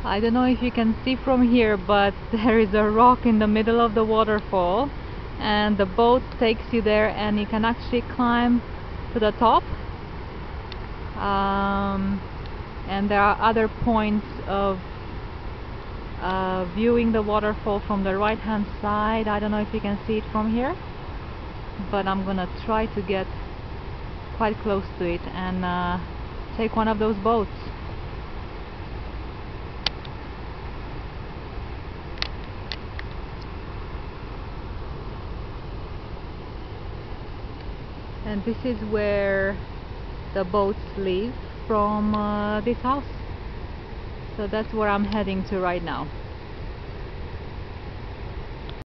I don't know if you can see from here, but there is a rock in the middle of the waterfall, and the boat takes you there, and you can actually climb to the top. And there are other points of viewing the waterfall from the right hand side. I don't know if you can see it from here, but I'm gonna try to get quite close to it and take one of those boats. And this is where the boats leave from this house. So that's where I'm heading to right now.